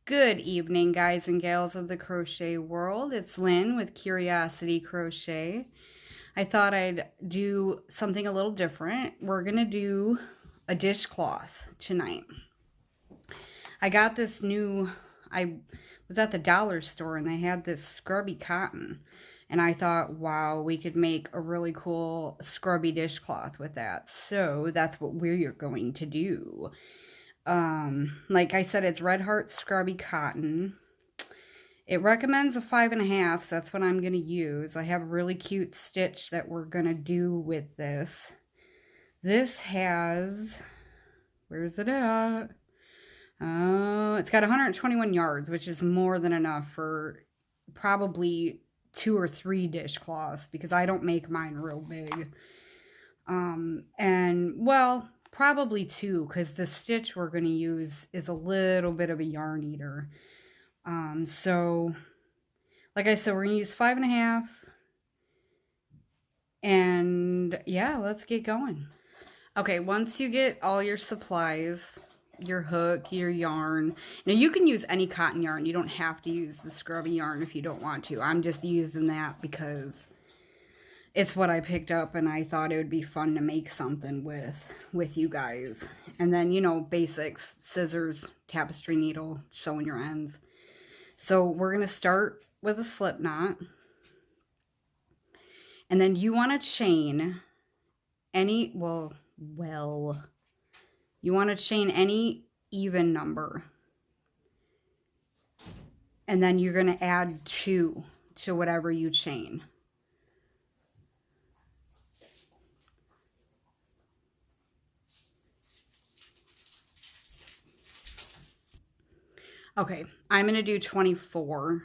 Good evening, guys and gals of the crochet world. It's Lynn with Curiosity Crochet. I thought I'd do something a little different. We're going to do a dishcloth tonight. I got this I was at the dollar store and they had this scrubby cotton. And I thought, wow, we could make a really cool scrubby dishcloth with that. So that's what we're going to do. Like I said, it's Red Heart Scrubby Cotton. It recommends a 5.5, so that's what I'm going to use. I have a really cute stitch that we're going to do with this. This has, where's it at? Oh, it's got 121 yards, which is more than enough for probably 2 or 3 dishcloths, because I don't make mine real big. Well, probably 2, because the stitch we're going to use is a little bit of a yarn eater. So, like I said, we're going to use 5.5. And yeah, let's get going. Okay, once you get all your supplies, your hook, your yarn. Now, you can use any cotton yarn. You don't have to use the scrubby yarn if you don't want to. I'm just using that because it's what I picked up and I thought it would be fun to make something with you guys. And then, you know, basics, scissors, tapestry needle, sewing your ends. So we're going to start with a slip knot. And then you want to chain any, you want to chain any even number. And then you're going to add 2 to whatever you chain. Okay, I'm going to do 24,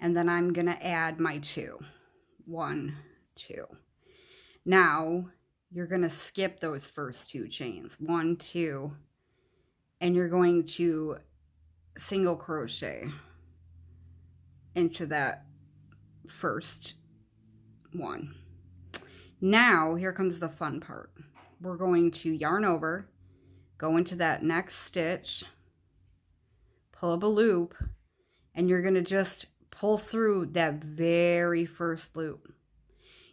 and then I'm going to add my 2. 1, 2. Now, you're going to skip those first 2 chains. 1, 2, and you're going to single crochet into that first one. Now, here comes the fun part. We're going to yarn over, go into that next stitch, pull up a loop, and you're going to just pull through that very first loop.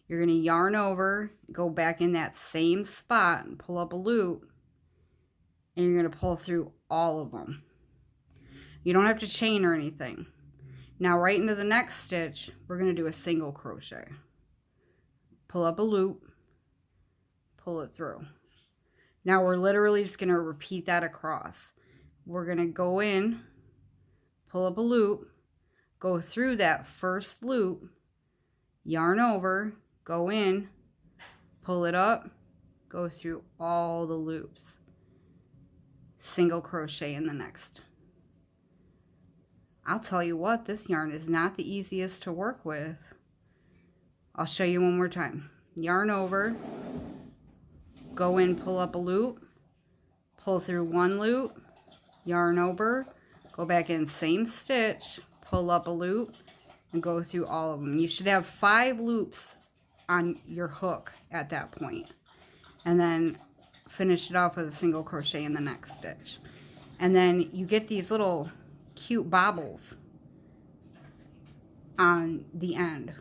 You're going to yarn over, go back in that same spot and pull up a loop, and you're going to pull through all of them. You don't have to chain or anything. Now right into the next stitch, we're going to do a single crochet. Pull up a loop, pull it through. Now we're literally just going to repeat that across. We're going to go in, pull up a loop, go through that first loop, yarn over, go in, pull it up, go through all the loops, single crochet in the next. I'll tell you what, this yarn is not the easiest to work with. I'll show you one more time. Yarn over, go in, pull up a loop, pull through one loop, yarn over, go back in, same stitch, pull up a loop, and go through all of them. You should have 5 loops on your hook at that point. And then finish it off with a single crochet in the next stitch. And then you get these little cute bobbles on the end.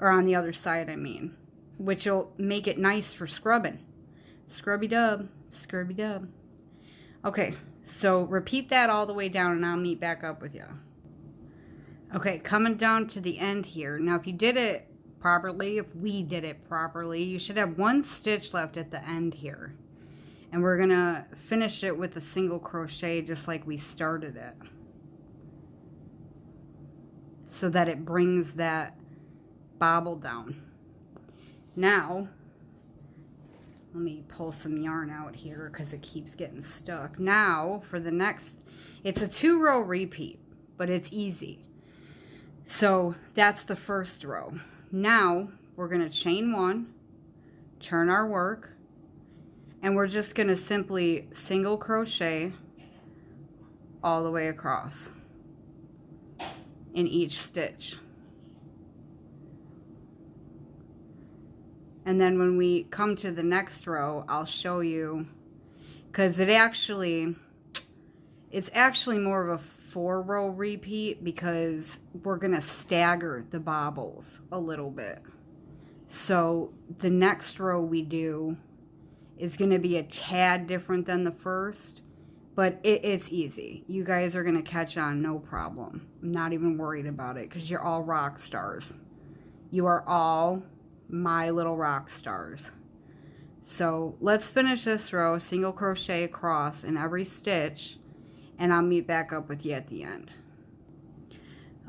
Or on the other side, I mean. Which will make it nice for scrubbing. Scrubby dub, scrubby dub. Okay, so repeat that all the way down and I'll meet back up with you. Okay, coming down to the end here. Now, if you did it properly, if we did it properly, you should have 1 stitch left at the end here. And we're going to finish it with a single crochet just like we started it. So that it brings that bobble down. Now, let me pull some yarn out here because it keeps getting stuck. Now, for the next, it's a 2-row repeat, but it's easy. So, that's the first row. Now, we're going to chain 1, turn our work, and we're just going to simply single crochet all the way across in each stitch. And then when we come to the next row, I'll show you, because it It's actually more of a 4-row repeat because we're going to stagger the bobbles a little bit. So the next row we do is going to be a tad different than the first, but it's easy. You guys are going to catch on, no problem. I'm not even worried about it because you're all rock stars. You are all my little rock stars. So let's finish this row, single crochet across in every stitch, and I'll meet back up with you at the end.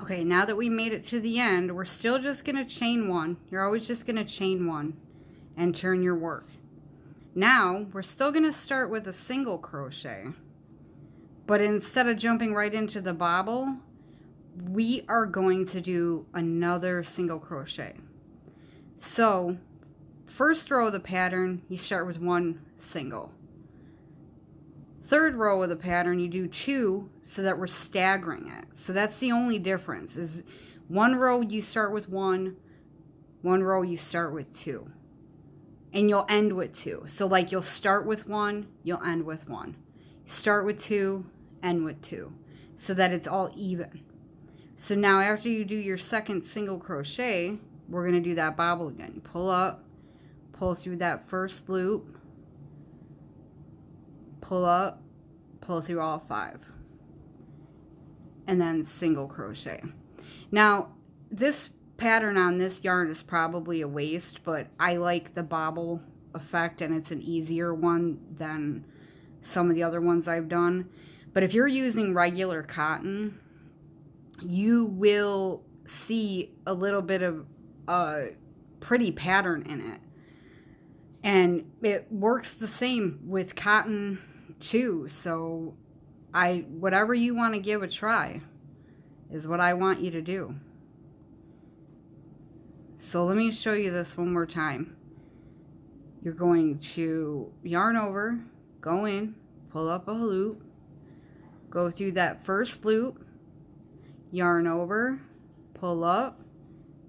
Okay, now that we made it to the end, we're still just going to chain one. You're always just going to chain one and turn your work. Now, we're still going to start with a single crochet, but instead of jumping right into the bobble, we are going to do another single crochet. So, first row of the pattern, you start with one single. Third row of the pattern, you do 2 so that we're staggering it. So that's the only difference, is one row you start with 1, one row you start with 2. And you'll end with 2. So like you'll start with 1, you'll end with 1. Start with 2, end with 2. So that it's all even. So now after you do your second single crochet, we're going to do that bobble again. You pull up, pull through that first loop, pull up, pull through all 5, and then single crochet. Now this pattern on this yarn is probably a waste, but I like the bobble effect and it's an easier one than some of the other ones I've done. But if you're using regular cotton, you will see a little bit of a pretty pattern in it, and it works the same with cotton too. So whatever you want to give a try is what I want you to do. So let me show you this one more time. You're going to yarn over, go in, pull up a loop, go through that first loop, yarn over, pull up,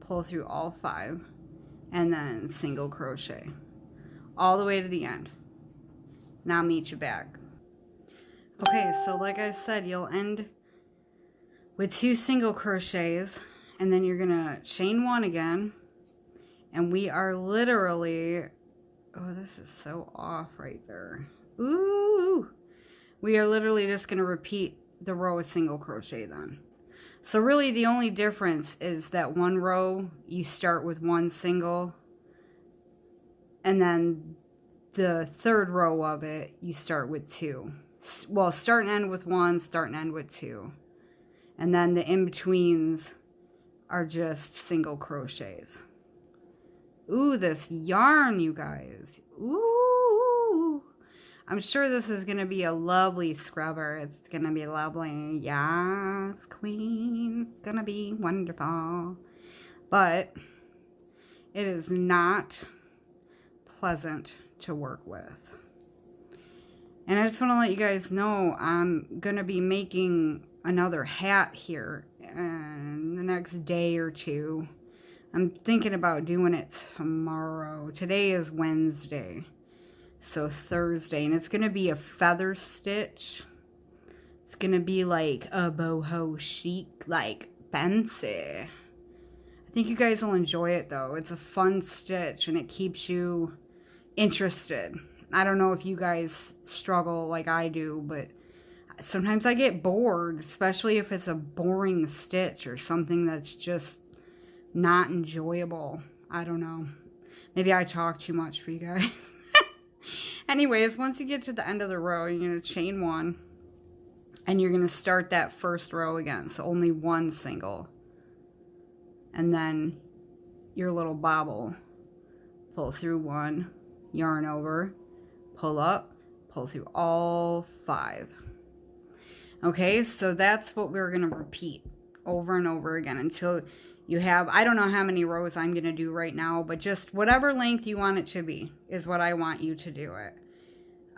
pull through all 5, and then single crochet all the way to the end. Now meet you back. Okay, so like I said, you'll end with 2 single crochets, and then you're gonna chain 1 again, and we are literally, oh, this is so off right there. Ooh, we are literally just gonna repeat the row of single crochet then. So really the only difference is that one row you start with 1 single, and then the third row of it you start with 2. Well, start and end with 1, start and end with 2. And then the in-betweens are just single crochets. Ooh, this yarn, you guys. Ooh. I'm sure this is going to be a lovely scrubber. It's going to be lovely. Yes, queen. It's going to be wonderful. But it is not pleasant to work with. And I just want to let you guys know I'm going to be making another hat here in the next day or 2. I'm thinking about doing it tomorrow. Today is Wednesday, so Thursday, and it's going to be a feather stitch. It's going to be like a boho chic, like fancy. I think you guys will enjoy it though. It's a fun stitch and it keeps you interested. I don't know if you guys struggle like I do, but sometimes I get bored, especially if it's a boring stitch or something that's just not enjoyable. I don't know. Maybe I talk too much for you guys. Anyways, once you get to the end of the row, you're going to chain 1 and you're going to start that first row again. So only 1 single. And then your little bobble. Pull through 1, yarn over, pull up, pull through all 5. Okay, so that's what we're going to repeat over and over again until you have, I don't know how many rows I'm going to do right now, but just whatever length you want it to be is what I want you to do it.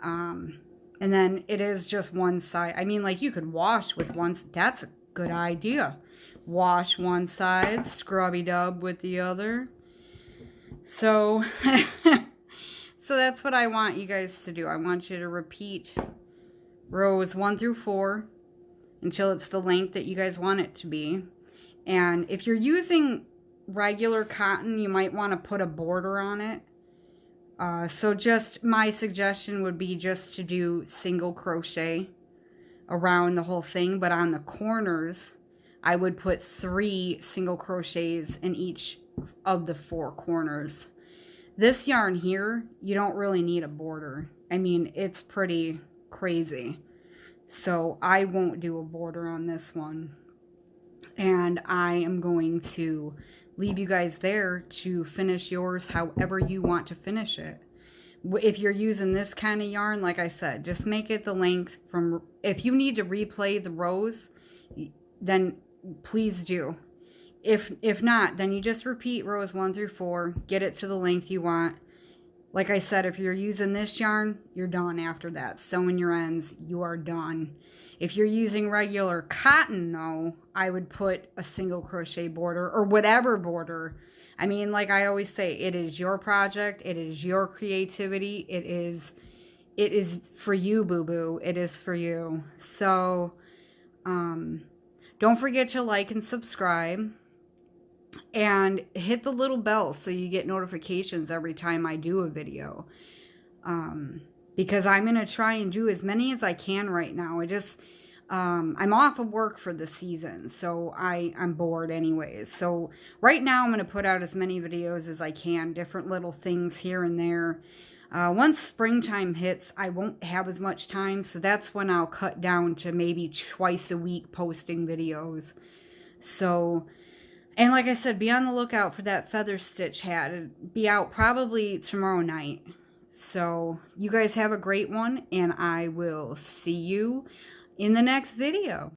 And then it is just one side. I mean, like you could wash with one, that's a good idea. Wash one side, scrubby dub with the other. So, so that's what I want you guys to do. I want you to repeat rows 1 through 4 until it's the length that you guys want it to be. And if you're using regular cotton, you might want to put a border on it. So just my suggestion would be just to do single crochet around the whole thing, but on the corners I would put 3 single crochets in each of the 4 corners. This yarn here, you don't really need a border. I mean, it's pretty crazy. So I won't do a border on this one. And I am going to leave you guys there to finish yours however you want to finish it. If you're using this kind of yarn, like I said, just make it the length from, if you need to replay the rows, then please do. If not, then you just repeat rows 1 through 4, get it to the length you want. Like I said, if you're using this yarn, you're done after that. Sewing your ends, you are done. If you're using regular cotton, though, I would put a single crochet border or whatever border. I mean, like I always say, it is your project. It is your creativity. It is for you, boo-boo. It is for you. So, don't forget to like and subscribe. And hit the little bell so you get notifications every time I do a video. Because I'm going to try and do as many as I can right now. I'm off of work for the season, so I'm bored anyways. So right now I'm going to put out as many videos as I can, different little things here and there. Once springtime hits, I won't have as much time, so that's when I'll cut down to maybe twice a week posting videos. So, and like I said, be on the lookout for that feather stitch hat. It'll be out probably tomorrow night. So you guys have a great one, and I will see you in the next video.